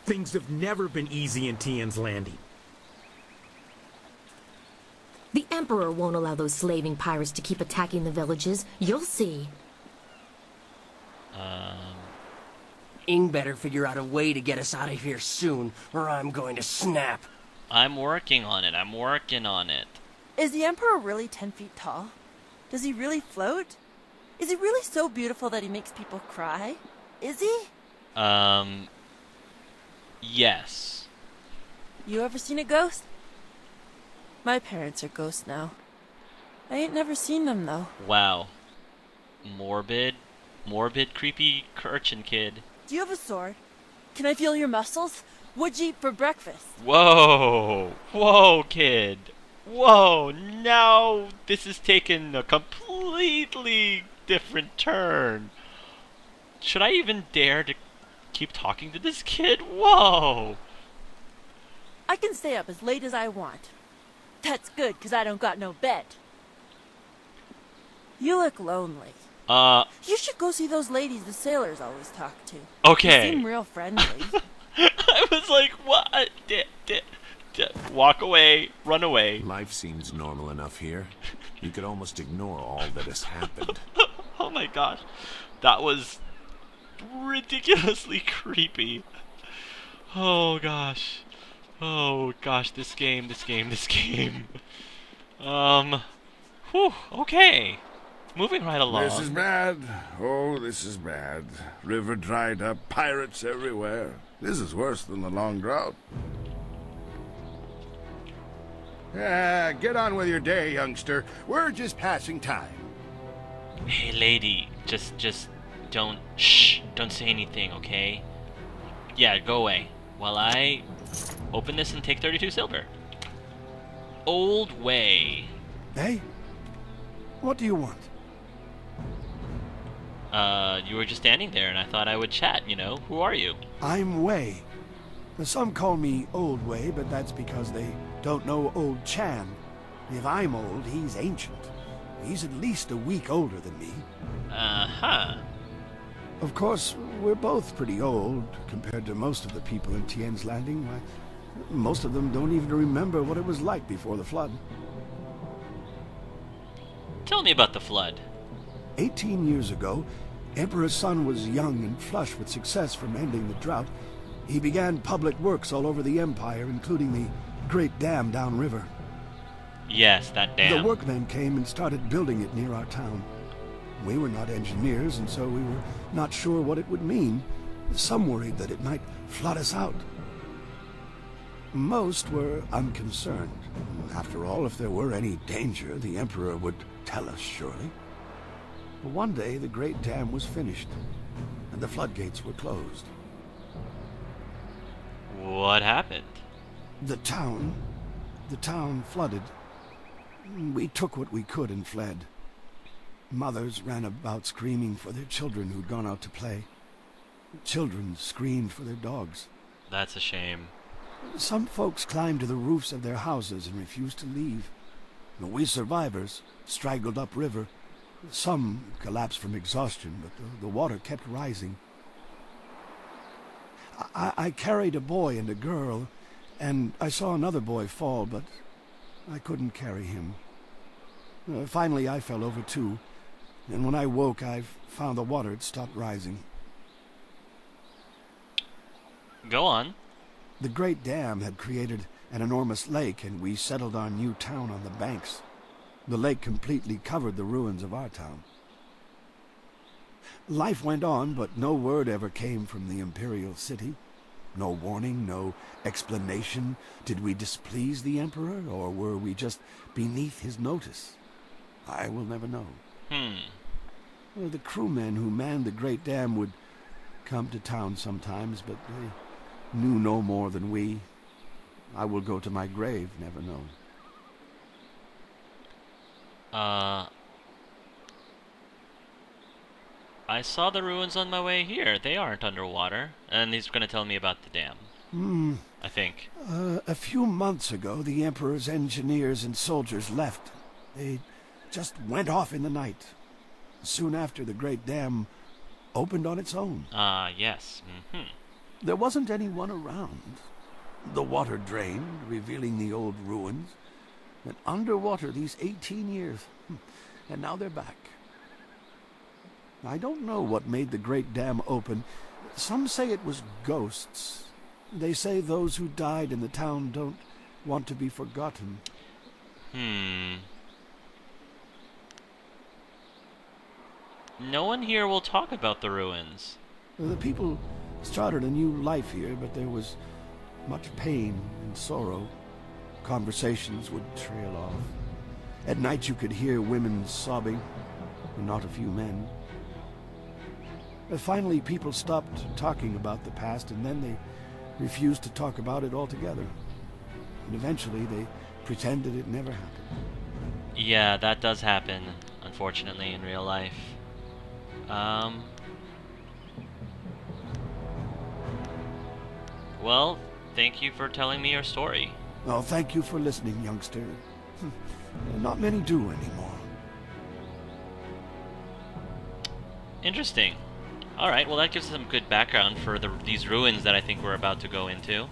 Things have never been easy in Tien's Landing. The Emperor won't allow those slaving pirates to keep attacking the villages. You'll see. Ing better figure out a way to get us out of here soon, or I'm going to snap. I'm working on it. I'm working on it. Is the Emperor really 10 feet tall? Does he really float? Is he really so beautiful that he makes people cry? Is he? Yes. You ever seen a ghost? My parents are ghosts now. I ain't never seen them, though. Wow. Morbid, creepy urchin kid. Do you have a sword? Can I feel your muscles? What'd you eat for breakfast? Whoa! Whoa, kid! Whoa! Now this is taking a completely different turn. Should I even dare to keep talking to this kid? Whoa! I can stay up as late as I want. That's good, 'cause I don't got no bed. You look lonely. You should go see those ladies the sailors always talk to. Okay. They seem real friendly. I was like, what? Walk away, run away. Life seems normal enough here. You could almost ignore all that has happened. Oh my gosh. That was ridiculously creepy. Oh gosh. Oh gosh, this game. Whew, okay. Moving right along. This is bad. Oh, this is bad. River dried up, pirates everywhere. This is worse than the long drought. Yeah, get on with your day, youngster. We're just passing time. Hey lady, just don't don't say anything, okay? Yeah, go away. While I open this and take 32 silver. Old way. Hey? What do you want? You were just standing there and I thought I would chat, you know. Who are you? I'm Wei. Some call me Old Wei, but that's because they don't know Old Chan. If I'm old, he's ancient. He's at least a week older than me. Uh-huh. Of course, we're both pretty old compared to most of the people in Tien's Landing. Why, most of them don't even remember what it was like before the flood. Tell me about the flood. 18 years ago, Emperor Sun was young and flush with success from ending the drought. He began public works all over the empire, including the great dam downriver. Yes, that dam. The workmen came and started building it near our town. We were not engineers, and so we were not sure what it would mean. Some worried that it might flood us out. Most were unconcerned. After all, if there were any danger, the Emperor would tell us, surely. But one day, the great dam was finished, and the floodgates were closed. What happened? The town flooded. We took what we could and fled. Mothers ran about screaming for their children who'd gone out to play. Children screamed for their dogs. That's a shame. Some folks climbed to the roofs of their houses and refused to leave. We survivors straggled upriver. Some collapsed from exhaustion, but the water kept rising. I carried a boy and a girl, and I saw another boy fall, but I couldn't carry him. Finally, I fell over too, and when I woke, I found the water had stopped rising. Go on. The great dam had created an enormous lake, and we settled our new town on the banks. The lake completely covered the ruins of our town. Life went on, but no word ever came from the imperial city. No warning, no explanation. Did we displease the Emperor, or were we just beneath his notice? I will never know. Well, the crewmen who manned the great dam would come to town sometimes, but they knew no more than we. I will go to my grave, never knowing. I saw the ruins on my way here. They aren't underwater. And he's going to tell me about the dam. I think. A few months ago, the Emperor's engineers and soldiers left. They just went off in the night. Soon after, the great dam opened on its own. Yes. There wasn't anyone around. The water drained, revealing the old ruins. And underwater these 18 years. And now they're back. I don't know what made the great dam open. Some say it was ghosts. They say those who died in the town don't want to be forgotten. No one here will talk about the ruins. The people started a new life here, but there was much pain and sorrow. Conversations would trail off. At night you could hear women sobbing, and not a few men. Finally, people stopped talking about the past, and then they refused to talk about it altogether. And eventually they pretended it never happened. Yeah, that does happen, unfortunately, in real life. Well, thank you for telling me your story. Well, thank you for listening, youngster. Not many do anymore. Interesting. Alright, well that gives us some good background for these ruins that I think we're about to go into.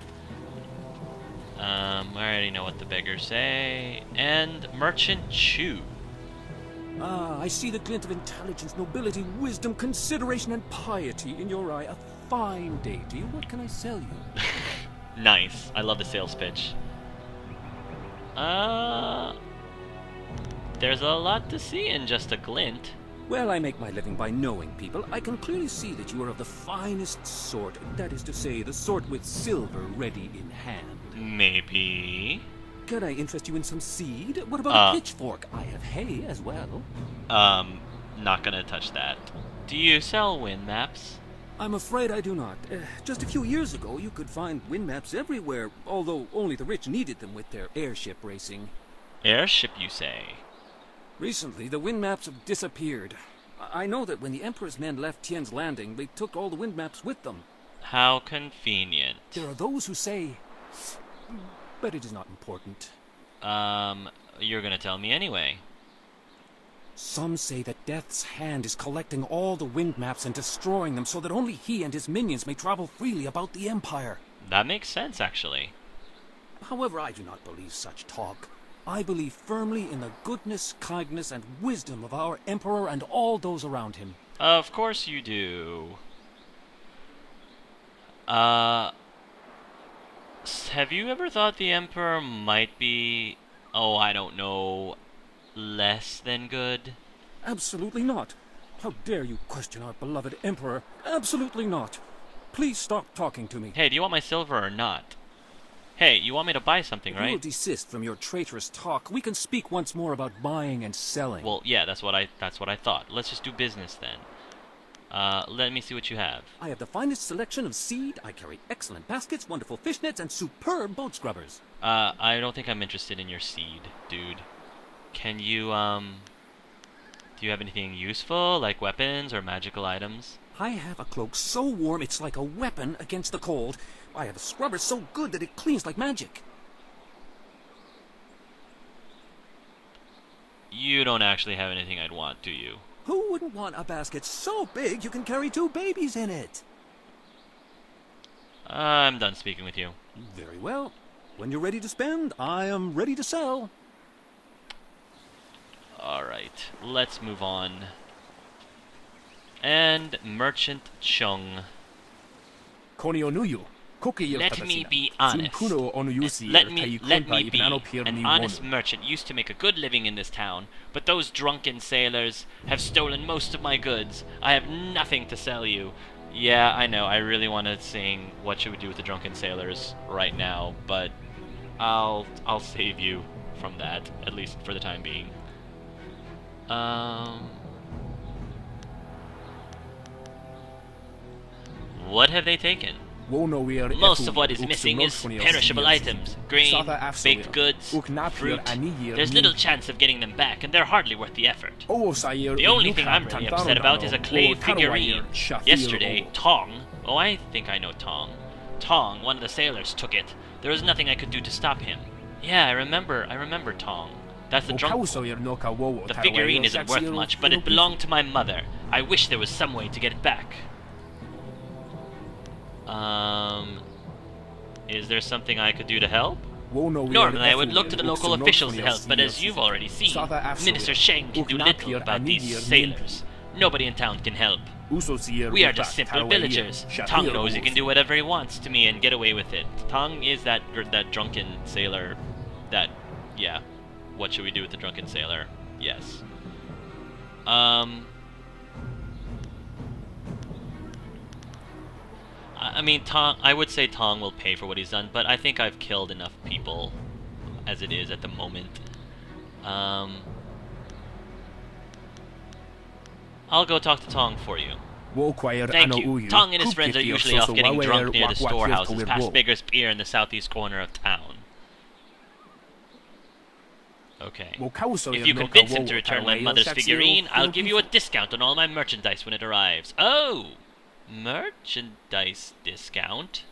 I already know what the beggars say. And Merchant Chu. Ah, I see the glint of intelligence, nobility, wisdom, consideration, and piety in your eye. A fine deity. What can I sell you? Nice. I love the sales pitch. There's a lot to see in just a glint. Well, I make my living by knowing people. I can clearly see that you are of the finest sort. That is to say, the sort with silver ready in hand. Maybe. Could I interest you in some seed? What about a pitchfork? I have hay as well. Not gonna touch that. Do you sell wind maps? I'm afraid I do not. Just a few years ago, you could find wind maps everywhere, although only the rich needed them with their airship racing. Airship, you say? Recently, the wind maps have disappeared. I know that when the Emperor's men left Tien's landing, they took all the wind maps with them. How convenient. There are those who say... but it is not important. You're gonna tell me anyway. Some say that Death's Hand is collecting all the wind maps and destroying them so that only he and his minions may travel freely about the Empire. That makes sense, actually. However, I do not believe such talk. I believe firmly in the goodness, kindness, and wisdom of our Emperor and all those around him. Of course you do. Have you ever thought the Emperor might be, oh, I don't know, less than good? Absolutely not. How dare you question our beloved Emperor? Absolutely not. Please stop talking to me. Hey, do you want my silver or not? Hey, you want me to buy something, If right? you will desist from your traitorous talk, we can speak once more about buying and selling. Well, yeah, that's what I thought. Let's just do business then. Let me see what you have. I have the finest selection of seed. I carry excellent baskets, wonderful fish nets, and superb boat scrubbers. I don't think I'm interested in your seed, dude. Can you, do you have anything useful, like weapons or magical items? I have a cloak so warm it's like a weapon against the cold. I have a scrubber so good that it cleans like magic. You don't actually have anything I'd want, do you? Who wouldn't want a basket so big you can carry 2 babies in it? I'm done speaking with you. Very well. When you're ready to spend, I am ready to sell. Alright, let's move on. And Merchant Chung. Let me be honest. Let me be. An honest merchant used to make a good living in this town, but those drunken sailors have stolen most of my goods. I have nothing to sell you. Yeah, I know, I really want to sing What Should We Do with the Drunken Sailors right now, but I'll save you from that, at least for the time being. What have they taken? Most of what is missing is perishable items, grain, baked goods, fruit. There's little chance of getting them back, and they're hardly worth the effort. The only thing I'm really upset about is a clay figurine. Yesterday, Tong, oh, I think I know Tong. Tong, one of the sailors, took it. There was nothing I could do to stop him. Yeah, I remember Tong. That's the drunk. The figurine isn't worth much, but it belonged to my mother. I wish there was some way to get it back. Is there something I could do to help? Normally, I would look to the local officials to help, but as you've already seen, Minister Shang can do little about these sailors. Nobody in town can help. We are just simple villagers. Tong knows he can do whatever he wants to me and get away with it. Tong is that drunken sailor yeah. What should we do with the drunken sailor? Yes. I mean, I would say Tong will pay for what he's done, but I think I've killed enough people as it is at the moment. I'll go talk to Tong for you. Thank you. Tong and his friends are usually off getting drunk near the storehouses past Beggar's Pier in the southeast corner of town. Okay. If you convince him to return my mother's figurine, I'll give you a discount on all my merchandise when it arrives. Oh! Merchandise discount.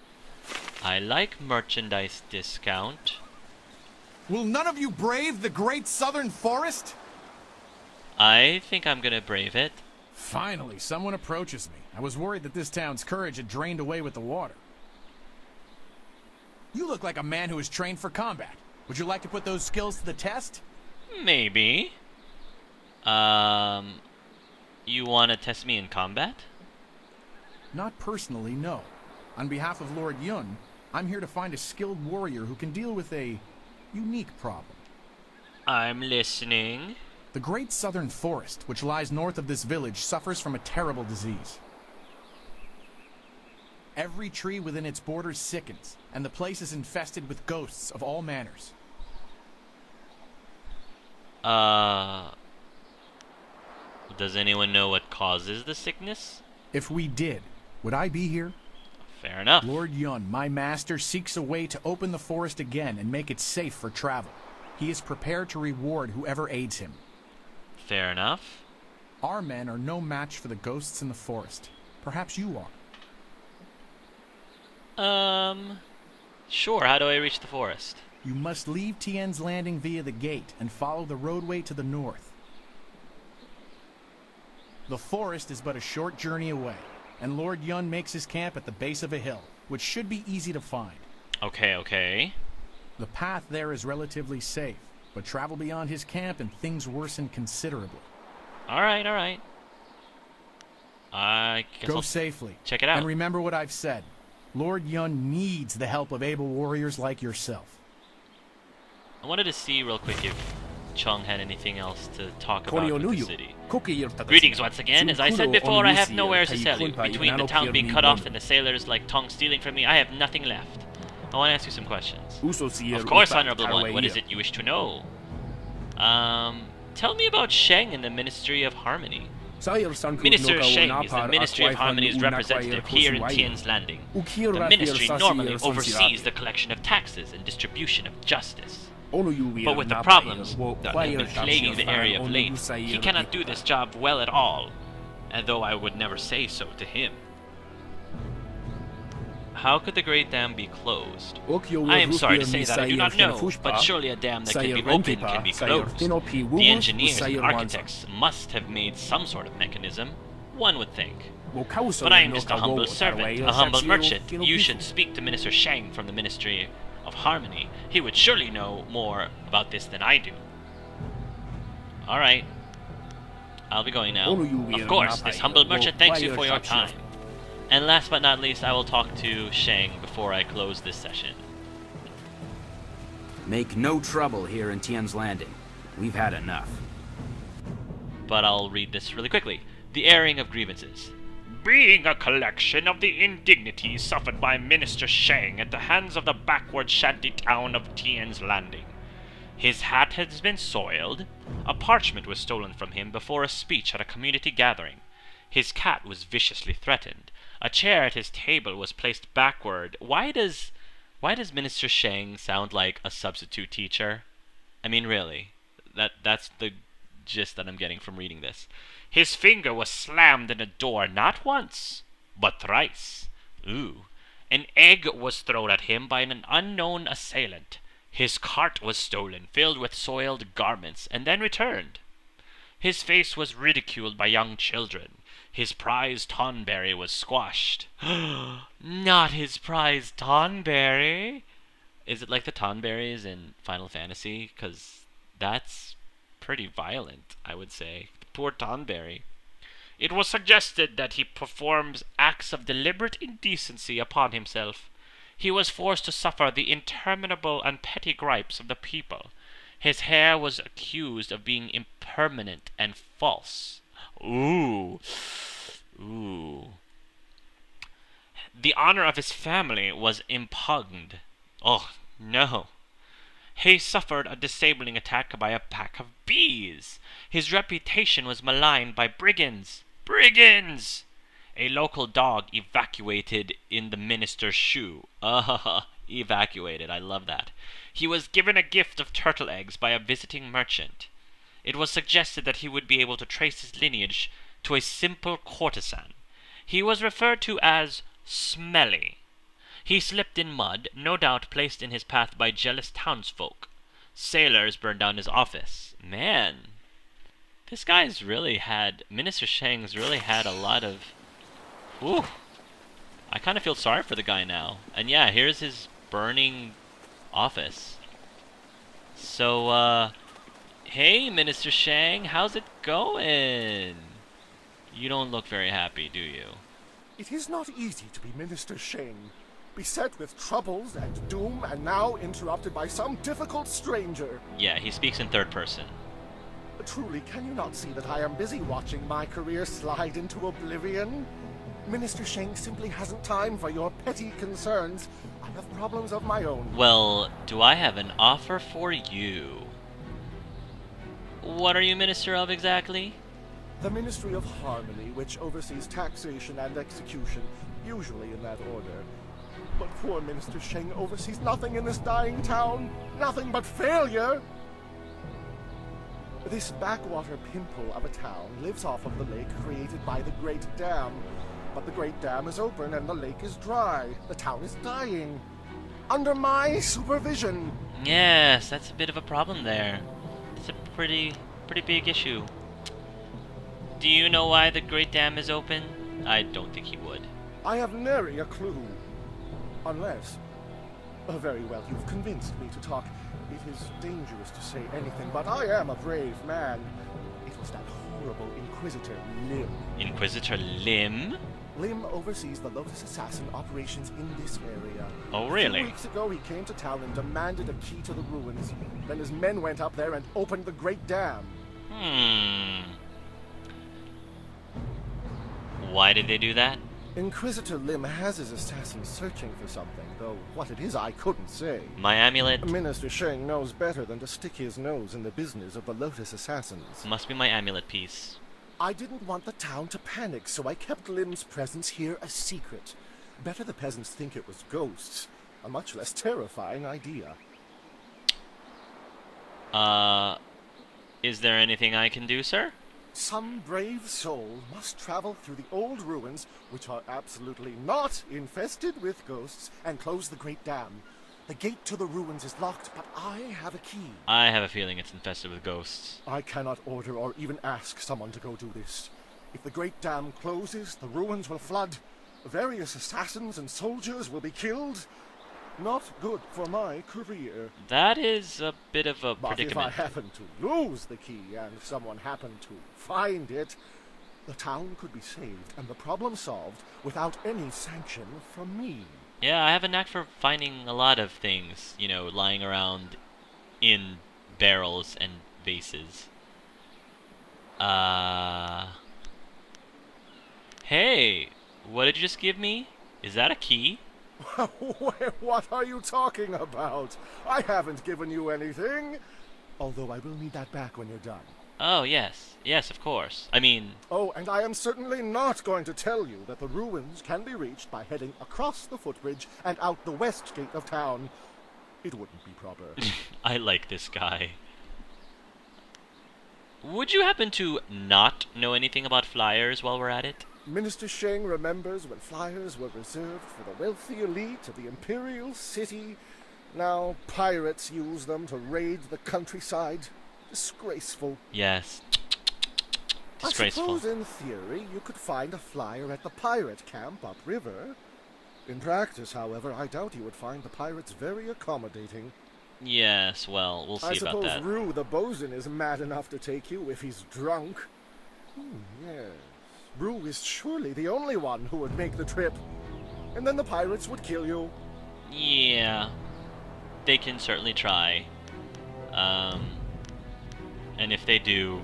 I like merchandise discount. Will none of you brave the great southern forest? I think I'm gonna brave it. Finally, someone approaches me. I was worried that this town's courage had drained away with the water. You look like a man who is trained for combat. Would you like to put those skills to the test? Maybe. You wanna test me in combat? Not personally, no. On behalf of Lord Yun, I'm here to find a skilled warrior who can deal with a unique problem. I'm listening. The great southern forest, which lies north of this village, suffers from a terrible disease. Every tree within its borders sickens, and the place is infested with ghosts of all manners. Does anyone know what causes the sickness? If we did, would I be here? Fair enough. Lord Yun, my master, seeks a way to open the forest again and make it safe for travel. He is prepared to reward whoever aids him. Fair enough. Our men are no match for the ghosts in the forest. Perhaps you are. Sure, how do I reach the forest? You must leave Tien's landing via the gate and follow the roadway to the north. The forest is but a short journey away, and Lord Yun makes his camp at the base of a hill, which should be easy to find. Okay. The path there is relatively safe, but travel beyond his camp and things worsen considerably. Alright. I guess Go I'll safely. Check it out. And remember what I've said. Lord Yun needs the help of able warriors like yourself. I wanted to see real quick if Chung had anything else to talk about with the city. Greetings once again. As I said before, I have nowhere to sell you. Between the town being cut off and the sailors like Tong stealing from me, I have nothing left. I want to ask you some questions. Of course, Honorable One. What is it you wish to know? Tell me about Shang and the Ministry of Harmony. Minister Shang is the Ministry of Harmony's representative here in Tien's Landing. The ministry normally oversees the collection of taxes and distribution of justice. But with the problems that have been plaguing the area of late, he cannot do this job well at all, and though I would never say so to him. How could the Great Dam be closed? I am sorry to say that I do not know, but surely a dam that can be opened can be closed. The engineers and architects must have made some sort of mechanism, one would think. But I am just a humble servant, a humble merchant. You should speak to Minister Shang from the Ministry of Harmony. He would surely know more about this than I do. Alright. I'll be going now. Of course, this humble merchant thanks you for your time. And last but not least, I will talk to Shang before I close this session. Make no trouble here in Tien's Landing. We've had enough. But I'll read this really quickly. The airing of grievances. Being a collection of the indignities suffered by Minister Shang at the hands of the backward shanty town of Tien's Landing. His hat has been soiled. A parchment was stolen from him before a speech at a community gathering. His cat was viciously threatened. A chair at his table was placed backward. Why does Minister Shang sound like a substitute teacher? I mean, really. That's the gist that I'm getting from reading this. His finger was slammed in a door not once, but thrice. Ooh. An egg was thrown at him by an unknown assailant. His cart was stolen, filled with soiled garments, and then returned. His face was ridiculed by young children. His prize Tonberry was squashed. Not his prize Tonberry! Is it like the Tonberries in Final Fantasy? Because that's pretty violent, I would say. Poor Tonberry. It was suggested that he performs acts of deliberate indecency upon himself. He was forced to suffer the interminable and petty gripes of the people. His hair was accused of being impermanent and false. Ooh. Ooh. The honor of his family was impugned. Oh, no. He suffered a disabling attack by a pack of bees. His reputation was maligned by brigands. Brigands! A local dog evacuated in the minister's shoe. Evacuated. I love that. He was given a gift of turtle eggs by a visiting merchant. It was suggested that he would be able to trace his lineage to a simple courtesan. He was referred to as Smelly. He slipped in mud, no doubt placed in his path by jealous townsfolk. Sailors burned down his office. Man, this guy's really had... Minister Shang's really had a lot of... Ooh. I kind of feel sorry for the guy now. And yeah, here's his burning office. So, hey, Minister Shang, how's it going? You don't look very happy, do you? It is not easy to be Minister Shang. Beset with troubles and doom, and now interrupted by some difficult stranger. Yeah, he speaks in third person. Truly, can you not see that I am busy watching my career slide into oblivion? Minister Shang simply hasn't time for your petty concerns. I have problems of my own. Well, do I have an offer for you? What are you Minister of exactly? The Ministry of Harmony, which oversees taxation and execution, usually in that order. But poor Minister Shang oversees nothing in this dying town. Nothing but failure! This backwater pimple of a town lives off of the lake created by the Great Dam. But the Great Dam is open and the lake is dry. The town is dying. Under my supervision. Yes, that's a bit of a problem there. It's a pretty big issue. Do you know why the Great Dam is open? I don't think he would. I have nary a clue. Unless... very well, you've convinced me to talk. It is dangerous to say anything, but I am a brave man. It was that horrible Inquisitor Lim. Inquisitor Lim? Lim oversees the Lotus Assassin operations in this area. Oh, really? 2 weeks ago, he came to town and demanded a key to the ruins. Then his men went up there and opened the Great Dam. Why did they do that? Inquisitor Lim has his assassins searching for something, though what it is I couldn't say. My amulet? Minister Shang knows better than to stick his nose in the business of the Lotus Assassins. Must be my amulet piece. I didn't want the town to panic, so I kept Lim's presence here a secret. Better the peasants think it was ghosts. A much less terrifying idea. Is there anything I can do, sir? Some brave soul must travel through the old ruins, which are absolutely not infested with ghosts, and close the Great Dam. The gate to the ruins is locked, but I have a key. I have a feeling it's infested with ghosts. I cannot order or even ask someone to go do this. If the Great Dam closes, the ruins will flood. Various assassins and soldiers will be killed. Not good for my career. That is a bit of a But predicament. if I happen to lose the key and someone happened to find it, the town could be saved and the problem solved without any sanction from me. Yeah, I have a knack for finding a lot of things, you know, lying around in barrels and vases. Hey, what did you just give me? Is that a key? What are you talking about? I haven't given you anything. Although I will need that back when you're done. Oh, yes. Yes, of course. I mean... Oh, and I am certainly not going to tell you that the ruins can be reached by heading across the footbridge and out the west gate of town. It wouldn't be proper. I like this guy. Would you happen to not know anything about flyers while we're at it? Minister Shang remembers when flyers were reserved for the wealthy elite of the Imperial City. Now pirates use them to raid the countryside. Disgraceful. Yes. Disgraceful. I suppose in theory you could find a flyer at the pirate camp upriver. In practice, however, I doubt you would find the pirates very accommodating. Yes, well, we'll see about that. I suppose Rue the bosun is mad enough to take you if he's drunk. Yes. Rue is surely the only one who would make the trip. And then the pirates would kill you. Yeah. They can certainly try. And if they do,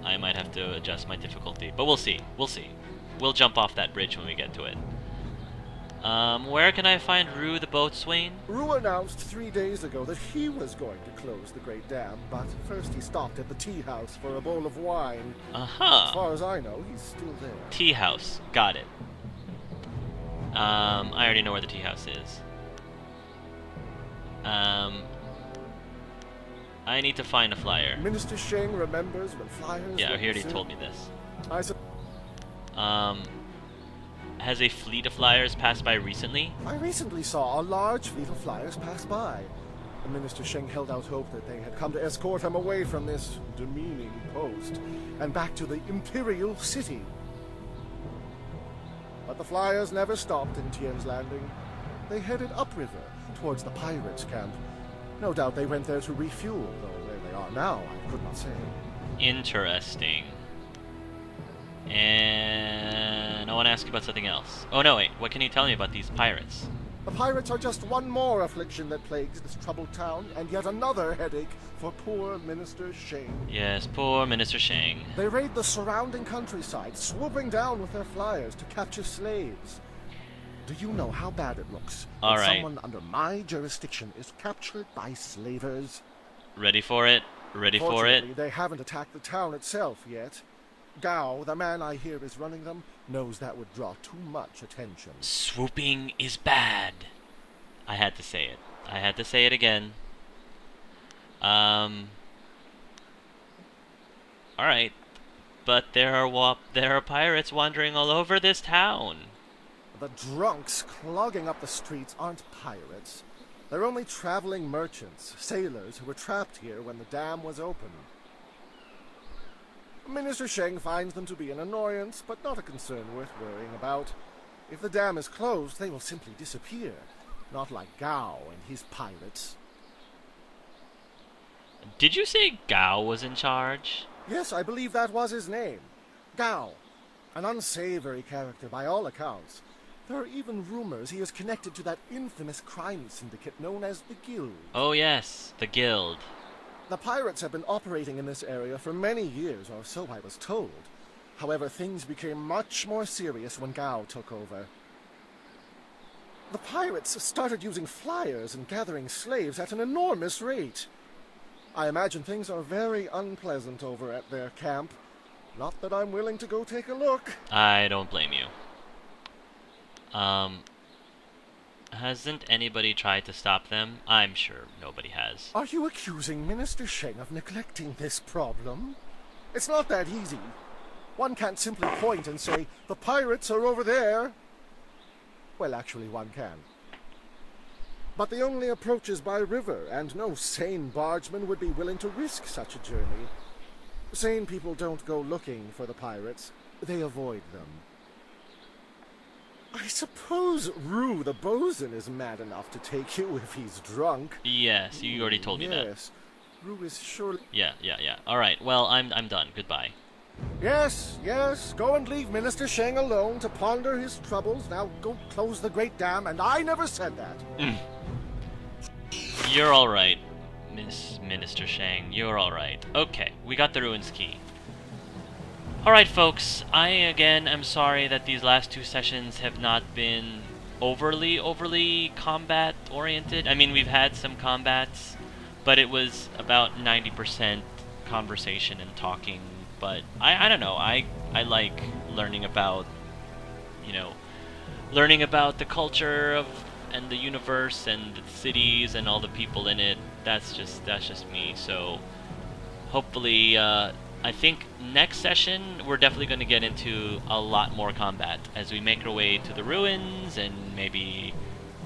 I might have to adjust my difficulty. But we'll see. We'll see. We'll jump off that bridge when we get to it. Where can I find Rue the boatswain? Rue announced 3 days ago that he was going to close the Great Dam, but first he stopped at the tea house for a bowl of wine. Uh-huh. As far as I know, he's still there. Tea house. Got it. I already know where the tea house is. I need to find a flyer. Minister Shang remembers when flyers... Yeah, he already told me this. Has a fleet of flyers passed by recently? I recently saw a large fleet of flyers pass by. Minister Shang held out hope that they had come to escort him away from this demeaning post and back to the Imperial City. But the flyers never stopped in Tien's Landing. They headed upriver towards the pirates' camp. No doubt they went there to refuel, though where they are now, I could not say. Interesting. And I want to ask you about something else. Oh no, wait, what can you tell me about these pirates? The pirates are just one more affliction that plagues this troubled town, and yet another headache for poor Minister Shang. Yes, poor Minister Shang. They raid the surrounding countryside, swooping down with their flyers to capture slaves. Do you know how bad it looks when someone under my jurisdiction is captured by slavers? Ready for it? Ready for it? Fortunately, they haven't attacked the town itself yet. Gao, the man I hear is running them, knows that would draw too much attention. Swooping is bad. I had to say it. I had to say it again. Alright. But there are pirates wandering all over this town. The drunks clogging up the streets aren't pirates. They're only traveling merchants, sailors who were trapped here when the dam was opened. Minister Shang finds them to be an annoyance, but not a concern worth worrying about. If the dam is closed, they will simply disappear. Not like Gao and his pirates. Did you say Gao was in charge? Yes, I believe that was his name. Gao. An unsavory character by all accounts. There are even rumors he is connected to that infamous crime syndicate known as the Guild. Oh yes, the Guild. The pirates have been operating in this area for many years, or so I was told. However, things became much more serious when Gao took over. The pirates started using flyers and gathering slaves at an enormous rate. I imagine things are very unpleasant over at their camp. Not that I'm willing to go take a look. I don't blame you. Hasn't anybody tried to stop them? I'm sure nobody has. Are you accusing Minister Shang of neglecting this problem? It's not that easy. One can't simply point and say, the pirates are over there. Well, actually, one can. But the only approach is by river, and no sane bargeman would be willing to risk such a journey. Sane people don't go looking for the pirates. They avoid them. I suppose Rue the bosun is mad enough to take you if he's drunk. Yes, you already told me that. Yes, Rue is surely... Yeah. Alright, well, I'm done. Goodbye. Yes. Go and leave Minister Shang alone to ponder his troubles. Now go close the Great Dam, and I never said that. You're alright, Minister Shang. You're alright. Okay, we got the Ruins Key. Alright folks, I again am sorry that these last two sessions have not been overly combat oriented. I mean, we've had some combats, but it was about 90% conversation and talking. But I don't know, I like learning about, learning about the culture of and the universe and the cities and all the people in it. That's just me. So hopefully I think next session we're definitely going to get into a lot more combat as we make our way to the ruins and maybe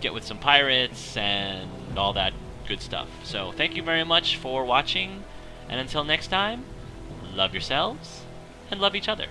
get with some pirates and all that good stuff. So thank you very much for watching, and until next time, love yourselves and love each other.